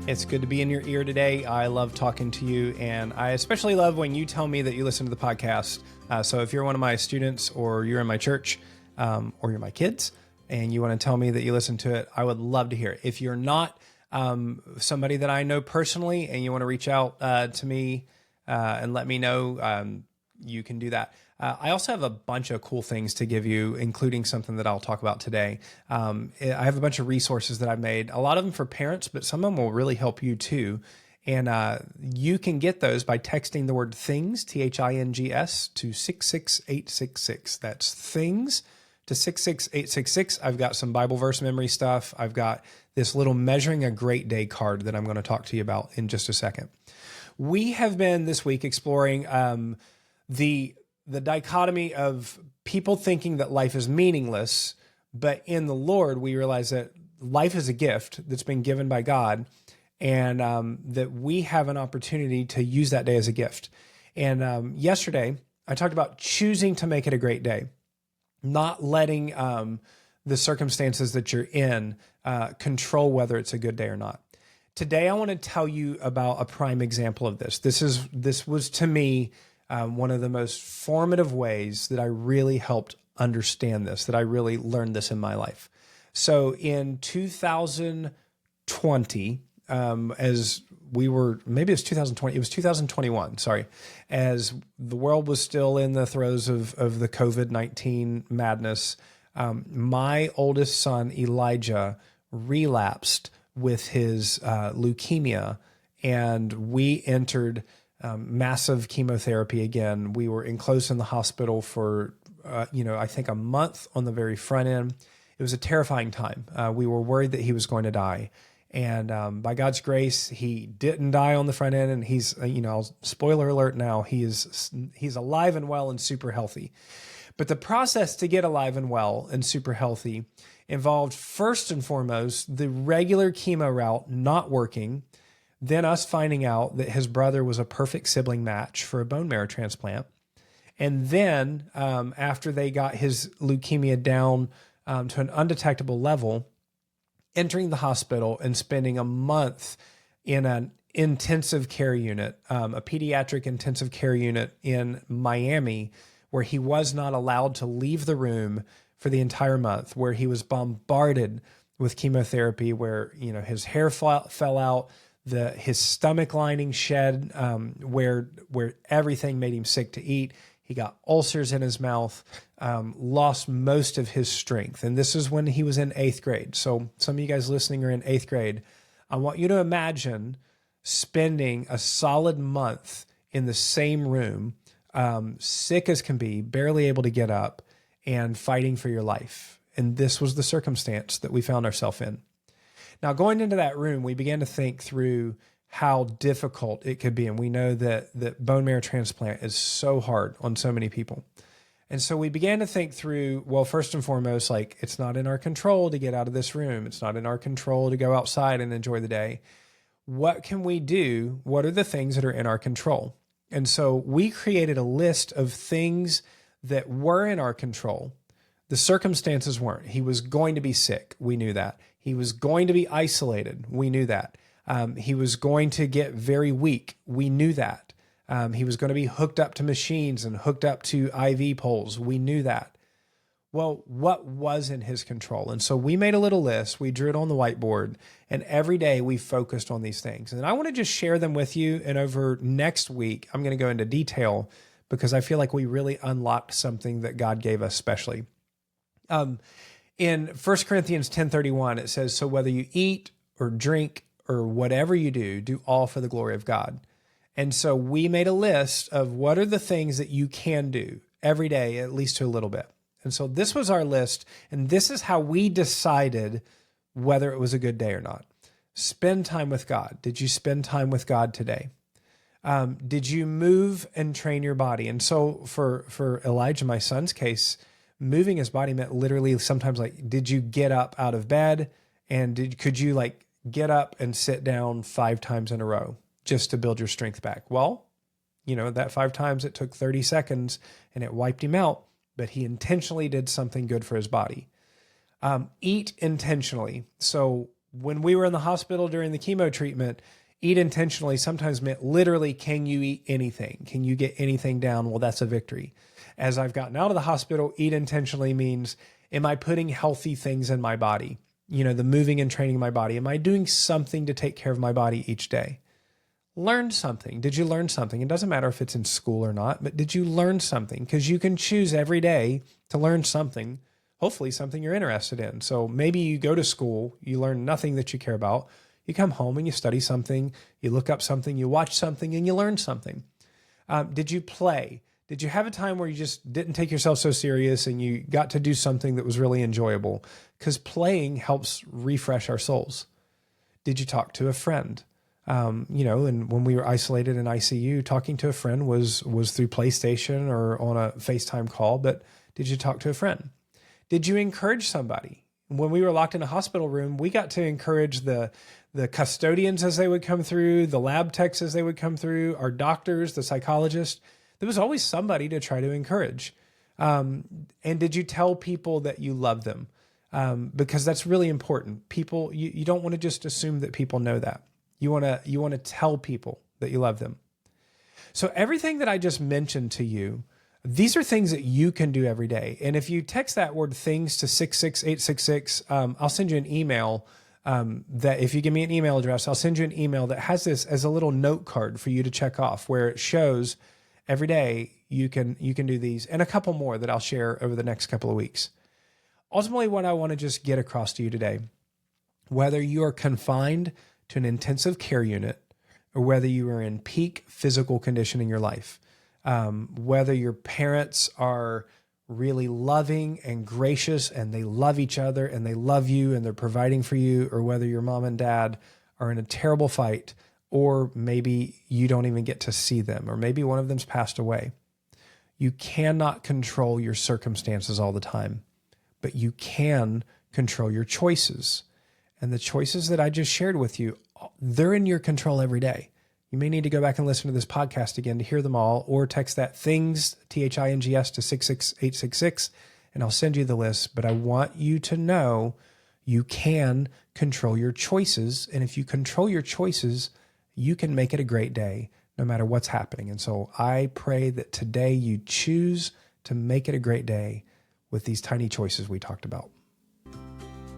It's good to be in your ear today. I love talking to you, and I especially love when you tell me that you listen to the podcast. So if you're one of my students, or you're in my church, or you're my kids, and you want to tell me that you listen to it, I would love to hear it. If you're not somebody that I know personally and you want to reach out to me and let me know, you can do that. I also have a bunch of cool things to give you, including something that I'll talk about today. I have a bunch of resources that I've made, a lot of them for parents, but some of them will really help you too. And you can get those by texting the word things, THINGS, to 66866. That's things to 66866. I've got some Bible verse memory stuff. I've got this little measuring a great day card that I'm going to talk to you about in just a second. We have been this week exploring the dichotomy of people thinking that life is meaningless, but in the Lord, we realize that life is a gift that's been given by God, and that we have an opportunity to use that day as a gift. And yesterday, I talked about choosing to make it a great day, not letting the circumstances that you're in control whether it's a good day or not. Today, I want to tell you about a prime example of this. This was to me one of the most formative ways that I really helped understand this, that I really learned this in my life. So in 2020, as we were, maybe it was 2020, it was 2021, sorry, as the world was still in the throes of the COVID-19 madness, my oldest son, Elijah, relapsed with his leukemia, and we entered massive chemotherapy again. We were enclosed in the hospital for, I think a month on the very front end. It was a terrifying time. We were worried that he was going to die. And by God's grace, he didn't die on the front end. And he's, spoiler alert now, he's alive and well and super healthy. But the process to get alive and well and super healthy involved, first and foremost, the regular chemo route not working, then us finding out that his brother was a perfect sibling match for a bone marrow transplant. And then after they got his leukemia down to an undetectable level, entering the hospital and spending a month in an intensive care unit, a pediatric intensive care unit in Miami, where he was not allowed to leave the room for the entire month, where he was bombarded with chemotherapy, where his hair fell out, his stomach lining shed, where everything made him sick to eat. He got ulcers in his mouth, lost most of his strength. And this is when he was in 8th grade. So some of you guys listening are in 8th grade. I want you to imagine spending a solid month in the same room, sick as can be, barely able to get up, and fighting for your life. And this was the circumstance that we found ourselves in. Now, going into that room, we began to think through how difficult it could be. And we know that bone marrow transplant is so hard on so many people. And so we began to think through, well, first and foremost, like, it's not in our control to get out of this room. It's not in our control to go outside and enjoy the day. What can we do? What are the things that are in our control? And so we created a list of things that were in our control. The circumstances weren't. He was going to be sick. We knew that. He was going to be isolated. We knew that. He was going to get very weak. We knew that. He was going to be hooked up to machines and hooked up to IV poles. We knew that. Well, what was in his control? And so we made a little list. We drew it on the whiteboard, and every day we focused on these things. And I want to just share them with you. And over next week, I'm going to go into detail because I feel like we really unlocked something that God gave us specially. In 1 Corinthians 10:31, it says, so whether you eat or drink or whatever you do, do all for the glory of God. And so we made a list of what are the things that you can do every day, at least to a little bit. And so this was our list, and this is how we decided whether it was a good day or not. Spend time with God. Did you spend time with God today? Did you move and train your body? And so for Elijah, my son's case, moving his body meant literally sometimes like, did you get up out of bed and could you like get up and sit down 5 times in a row just to build your strength back? Well, that 5 times it took 30 seconds and it wiped him out, but he intentionally did something good for his body. Eat intentionally. So When we were in the hospital during the chemo treatment, eat intentionally sometimes meant literally, can you eat anything? Can you get anything down? Well, that's a victory. As I've gotten out of the hospital, eat intentionally means, am I putting healthy things in my body? The moving and training my body. Am I doing something to take care of my body each day? Learn something. Did you learn something? It doesn't matter if it's in school or not, but did you learn something? Because you can choose every day to learn something, hopefully something you're interested in. So maybe you go to school, you learn nothing that you care about. You come home and you study something, you look up something, you watch something, and you learn something. Did you play? Did you have a time where you just didn't take yourself so serious and you got to do something that was really enjoyable? Because playing helps refresh our souls. Did you talk to a friend? And when we were isolated in ICU, talking to a friend was through PlayStation or on a FaceTime call, but did you talk to a friend? Did you encourage somebody? When we were locked in a hospital room, we got to encourage the custodians as they would come through, the lab techs as they would come through, our doctors, the psychologists. There was always somebody to try to encourage. And did you tell people that you love them? Because that's really important. People, you don't want to just assume that people know that. You want to tell people that you love them. So everything that I just mentioned to you, these are things that you can do every day. And if you text that word things to 66866, I'll send you an email that if you give me an email address, I'll send you an email that has this as a little note card for you to check off where it shows every day you can do these and a couple more that I'll share over the next couple of weeks. Ultimately, what I want to just get across to you today, whether you are confined to an intensive care unit or whether you are in peak physical condition in your life, whether your parents are really loving and gracious and they love each other and they love you and they're providing for you, or whether your mom and dad are in a terrible fight, or maybe you don't even get to see them, or maybe one of them's passed away. You cannot control your circumstances all the time, but you can control your choices. And the choices that I just shared with you, they're in your control every day. You may need to go back and listen to this podcast again to hear them all, or text that things, THINGS, to 66866, and I'll send you the list. But I want you to know you can control your choices. And if you control your choices, you can make it a great day no matter what's happening. And so I pray that today you choose to make it a great day with these tiny choices we talked about.